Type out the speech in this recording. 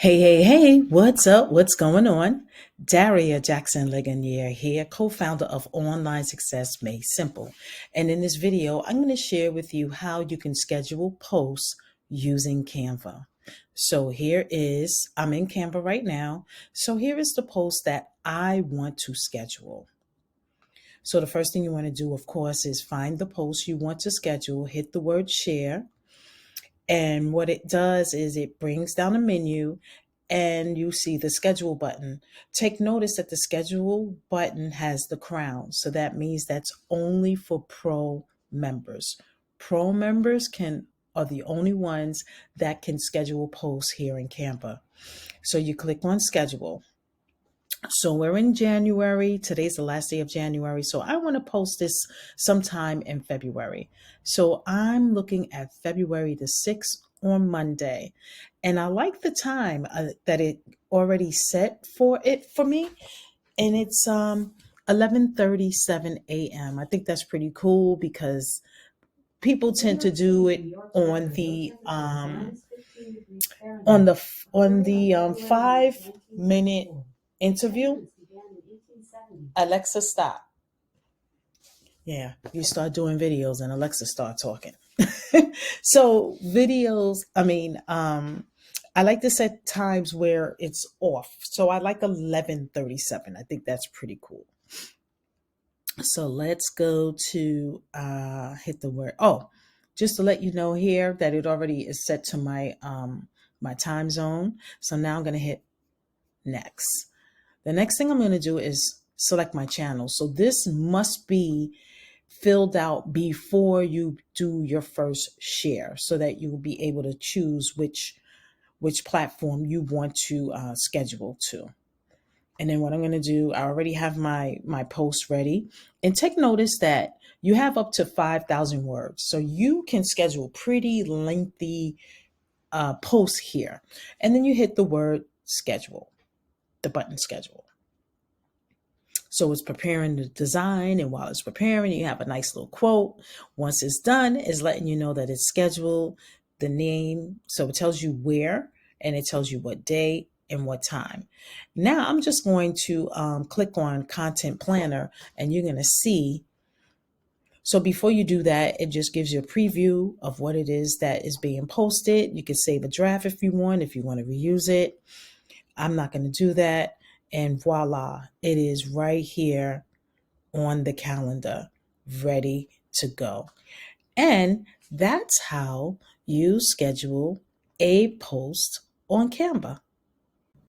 Hey, what's up? What's going on? Daria Jackson Ligonier here, co-founder of Online Success Made Simple. And in this video, I'm going to share with you how you can schedule posts using Canva. So I'm in Canva right now. So here is the post that I want to schedule. So the first thing you want to do, of course, is find the post you want to schedule, hit the word share. And what it does is it brings down a menu and you see the schedule button. Take notice that the schedule button has the crown. So that means that's only for pro members. Pro members are the only ones that can schedule posts here in Canva. So you click on schedule. So we're in January. Today's the last day of January. So I want to post this sometime in February. So I'm looking at February the 6th on Monday. And I like the time that it already set for me. And it's 11:37 a.m. I think that's pretty cool because people tend to do it on the 5-minute interview. Alexa, stop. Yeah, you start doing videos and Alexa start talking. So videos, I like to set times where it's off. So I like 11:37. I think that's pretty cool. So let's go to hit the word. Oh, just to let you know here that it already is set to my my time zone. So now I'm going to hit next. The next thing I'm going to do is select my channel. So this must be filled out before you do your first share so that you will be able to choose which platform you want to schedule to. And then what I'm going to do, I already have my post ready. And take notice that you have up to 5,000 words. So you can schedule pretty lengthy posts here. And then you hit the word schedule, the button schedule. So it's preparing the design, and while it's preparing, you have a nice little quote. Once it's done, it's letting you know that it's scheduled, the name. So it tells you where, and it tells you what day and what time. Now I'm just going to click on Content Planner, and you're going to see. So before you do that, it just gives you a preview of what it is that is being posted. You can save a draft if you want to reuse it. I'm not going to do that. And voila, it is right here on the calendar, ready to go. And that's how you schedule a post on Canva.